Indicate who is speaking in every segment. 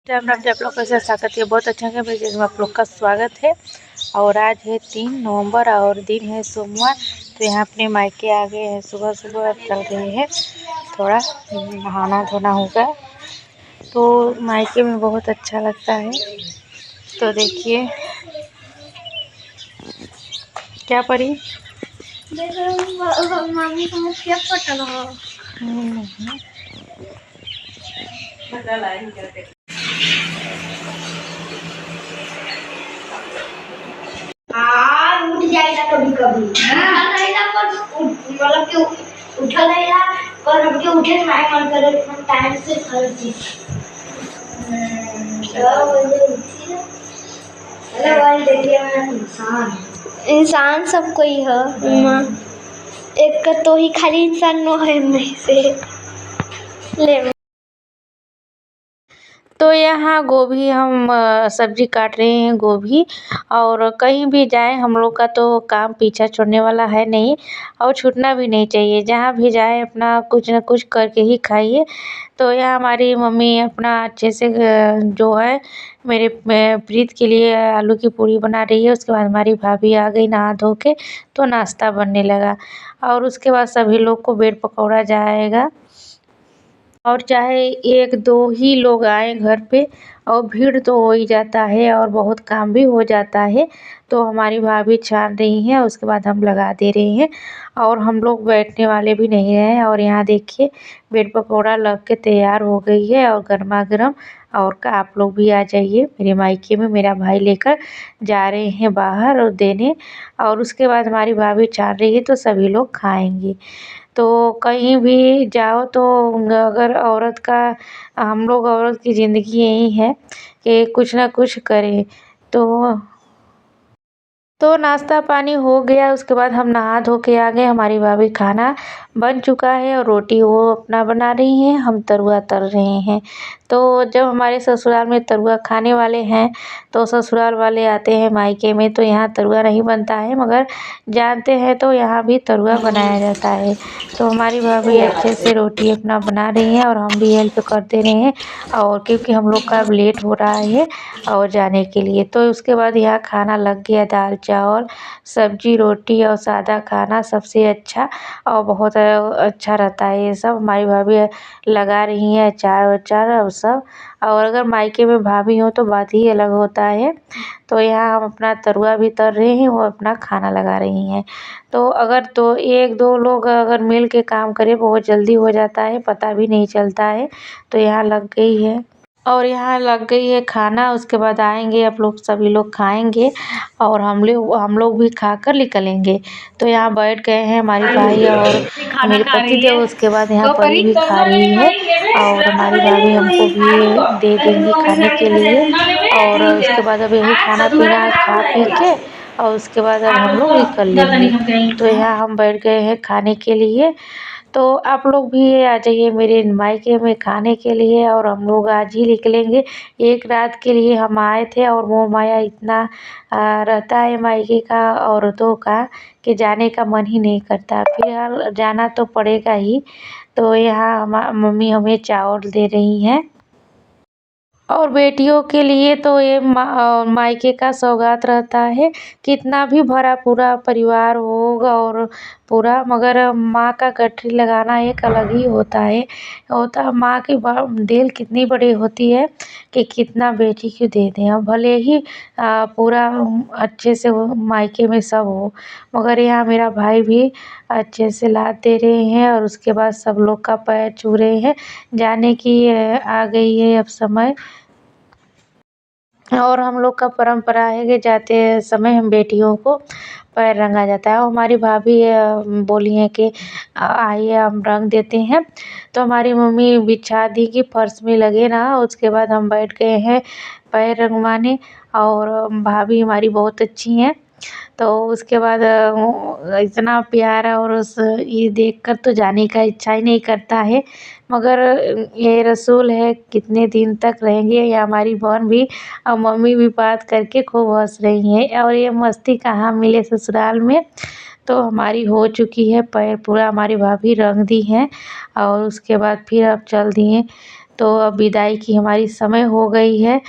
Speaker 1: राम राम जी, आप लोग कैसे स्वागत है। बहुत अच्छा है मेरे चैनल में आप लोग का स्वागत है। और आज है 3 नवंबर और दिन है सोमवार। तो यहाँ अपने मायके आ गए हैं। सुबह सुबह चल रहे हैं, थोड़ा नहाना धोना होगा। तो मायके में बहुत अच्छा लगता है। तो देखिए क्या पड़ी
Speaker 2: मम्मी को मुझे पता लगा। उठ जाएगा कभी कभी मतलब कि उठा रहेगा और हमके उठे खाए मन करे टाइम से हर चीज इंसान सब कोई है। एक का तो ही खाली इंसान नो है नहीं से ले।
Speaker 1: तो यहाँ गोभी हम सब्जी काट रहे हैं गोभी। और कहीं भी जाएं हम लोग का तो काम पीछा छोड़ने वाला है नहीं, और छूटना भी नहीं चाहिए। जहाँ भी जाए अपना कुछ न कुछ करके ही खाइए। तो यहाँ हमारी मम्मी अपना अच्छे से जो है मेरे प्रीत के लिए आलू की पूरी बना रही है। उसके बाद हमारी भाभी आ गई नहा धो के, तो नाश्ता बनने लगा। और उसके बाद सभी लोग को ब्रेड पकौड़ा जाएगा। और चाहे 1-2 ही लोग आए घर पे, और भीड़ तो हो ही जाता है और बहुत काम भी हो जाता है। तो हमारी भाभी छान रही हैं, उसके बाद हम लगा दे रहे हैं। और हम लोग बैठने वाले भी नहीं हैं। और यहाँ देखिए ब्रेड पकौड़ा लग के तैयार हो गई है और गर्मा-गर्म। और आप लोग भी आ जाइए मेरे मायके में। मेरा भाई लेकर जा रहे हैं बाहर और देने। और उसके बाद हमारी भाभी छान रही है तो सभी लोग खाएँगे। तो कहीं भी जाओ तो अगर औरत का हम लोग औरत की ज़िंदगी यही है कि कुछ ना कुछ करें। तो नाश्ता पानी हो गया, उसके बाद हम नहा धो के आ गए। हमारी भाभी खाना बन चुका है और रोटी वो अपना बना रही हैं, हम तरुआ तल रहे हैं। तो जब हमारे ससुराल में तरुआ खाने वाले हैं तो ससुराल वाले आते हैं मायके में, तो यहाँ तरुआ नहीं बनता है, मगर जानते हैं तो यहाँ भी तरुआ बनाया जाता है। तो हमारी भाभी अच्छे से रोटी अपना बना रही हैं और हम भी हेल्प कर दे रहे हैं। और क्योंकि हम लोग का अब लेट हो रहा है और जाने के लिए, तो उसके बाद यहाँ खाना लग गया। दाल चावल सब्जी रोटी और सादा खाना सबसे अच्छा और बहुत अच्छा रहता है। ये सब हमारी भाभी लगा रही हैं, अचार वचार और सब। और अगर मायके में भाभी हो तो बात ही अलग होता है। तो यहाँ हम अपना तरुआ भी तल रहे हैं, वो अपना खाना लगा रही हैं। तो अगर तो 1-2 लोग अगर मिल के काम करें बहुत जल्दी हो जाता है, पता भी नहीं चलता है। तो यहाँ लग गई है और यहाँ लग गई है खाना। उसके बाद आएँगे आप लोग, सभी लोग खाएँगे और हम लोग भी खाकर निकलेंगे। तो यहाँ बैठ गए हैं हमारी भाई और मेरे पतिदेव। उसके बाद यहाँ परी भी खा रही है और हमारी भाभी हमको भी दे देंगी खाने के लिए। और उसके बाद अब यही खाना पीना खा पी के और उसके बाद अब हम लोग निकल लेंगे। तो यहाँ हम बैठ गए हैं खाने के लिए। तो आप लोग भी आ जाइए मेरे मायके में खाने के लिए। और हम लोग आज ही निकलेंगे। एक रात के लिए हम आए थे और मोह माया इतना रहता है मायके का औरतों का कि जाने का मन ही नहीं करता। फिलहाल जाना तो पड़ेगा ही। तो यहाँ मम्मी हमें चावल दे रही हैं। और बेटियों के लिए तो ये मायके का सौगात रहता है। कितना भी भरा पूरा परिवार होगा और पूरा, मगर माँ का गठरी लगाना एक अलग ही होता है। माँ की दिल कितनी बड़ी होती है कि कितना बेटी को दे दें। और भले ही पूरा अच्छे से वो मायके में सब हो, मगर यहाँ मेरा भाई भी अच्छे से लाद दे रहे हैं और उसके बाद सब लोग का पैर छू रहे हैं। जाने की आ गई है अब समय। और हम लोग का परंपरा है कि जाते समय हम बेटियों को पैर रंगा जाता है। और हमारी भाभी बोली हैं कि आइए हम रंग देते हैं। तो हमारी मम्मी बिछा दी कि फर्श में लगे ना। उसके बाद हम बैठ गए हैं पैर रंगवाने। और भाभी हमारी बहुत अच्छी हैं। तो उसके बाद इतना प्यारा और ये देखकर तो जाने का इच्छा ही नहीं करता है। मगर ये रसूल है, कितने दिन तक रहेंगे। या हमारी बहन भी और मम्मी भी बात करके खूब हँस रही हैं। और ये मस्ती कहाँ मिले ससुराल में। तो हमारी हो चुकी है पैर पूरा, हमारी भाभी रंग दी हैं और उसके बाद फिर अब चल दिए तो अब विदाई की हमारी समय हो गई है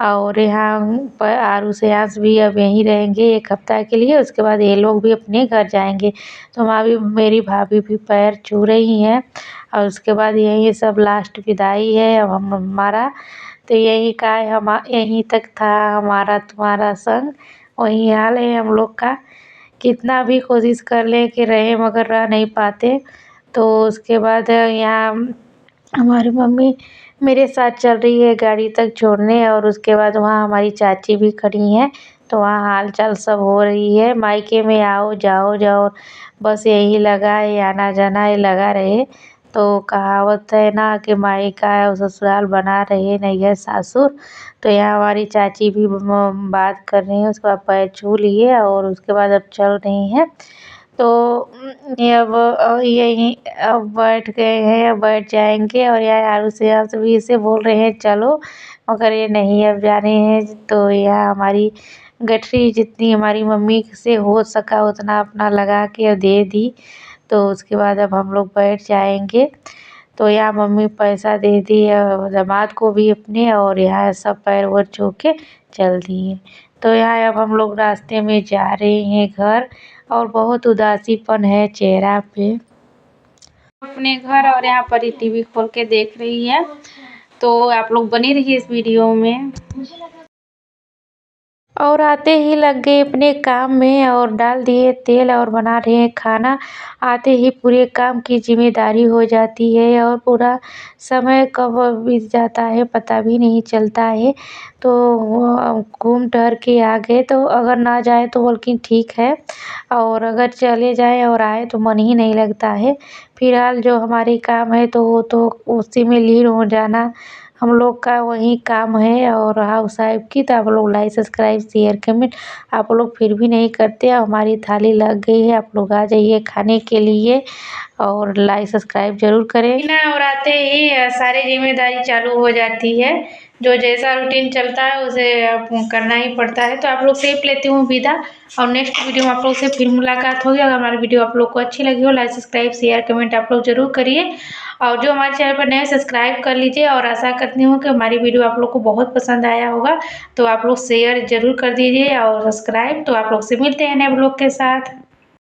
Speaker 1: और यहाँ पर आरू सेयांश भी अब यहीं रहेंगे 1 हफ्ता के लिए। उसके बाद ये लोग भी अपने घर जाएंगे। तो हमारी मेरी भाभी भी पैर छू रही हैं और उसके बाद यही सब लास्ट विदाई है अब हमारा। तो यही का यहीं तक था हमारा तुम्हारा संग। वही हाल है हम लोग का। कितना भी कोशिश कर लें कि रहें मगर रह नहीं पाते। तो उसके बाद यहाँ हमारी मम्मी मेरे साथ चल रही है गाड़ी तक छोड़ने और उसके बाद वहाँ हमारी चाची भी खड़ी हैं। तो वहाँ हाल चाल सब हो रही है। मायके में आओ जाओ जाओ बस यही लगा है, आना जाना ये लगा रहे। तो कहावत है ना कि मायका और ससुराल बना रहे नैहर सासुर। तो यहाँ हमारी चाची भी बात कर रही हैं, उसके बाद पैर छू लिए और उसके बाद अब चल रही हैं। तो ये अब यहीं अब बैठ गए हैं, अब बैठ जाएंगे और यहाँ आरू सेयांश भी इसे बोल रहे हैं चलो, मगर ये नहीं अब जा रहे हैं। तो यहाँ हमारी गठरी जितनी हमारी मम्मी से हो सका उतना अपना लगा के और दे दी। तो उसके बाद अब हम लोग बैठ जाएंगे। तो यहाँ मम्मी पैसा दे दी दामाद को भी अपने और यहाँ सब पैर वैर छू के चल दिए। तो यहाँ अब हम लोग रास्ते में जा रहे हैं घर और बहुत उदासीपन है चेहरा पे। अपने घर और यहाँ पर टीवी खोल के देख रही है। तो आप लोग बने रहिए इस वीडियो में। और आते ही लग गए अपने काम में और डाल दिए तेल और बना रहे हैं खाना। आते ही पूरे काम की जिम्मेदारी हो जाती है और पूरा समय कब बीत जाता है पता भी नहीं चलता है। तो घूम टहर के आ गए। तो अगर ना जाए तो बल्कि ठीक है और अगर चले जाएँ और आए तो मन ही नहीं लगता है। फिलहाल जो हमारे काम है तो वो तो उसी में लीन हो जाना हम लोग का वही काम है। और हाउस वाइफ की तो आप लोग लाइक सब्सक्राइब शेयर कमेंट आप लोग फिर भी नहीं करते। हमारी थाली लग गई है, आप लोग आ जाइए खाने के लिए और लाइक सब्सक्राइब ज़रूर करें ना। और आते ही सारी जिम्मेदारी चालू हो जाती है। जो जैसा रूटीन चलता है उसे करना ही पड़ता है। तो आप लोग से लेती हूँ विदा और नेक्स्ट वीडियो में आप लोग से फिर मुलाकात होगी। अगर हमारी वीडियो आप लोग को अच्छी लगी हो लाइक सब्सक्राइब शेयर कमेंट आप लोग ज़रूर करिए। और जो हमारे चैनल पर नए सब्सक्राइब कर लीजिए और आशा करती हूँ कि हमारी वीडियो आप लोग को बहुत पसंद आया होगा। तो आप लोग शेयर ज़रूर कर दीजिए और सब्सक्राइब। तो आप लोग से मिलते हैं नए ब्लॉग के साथ।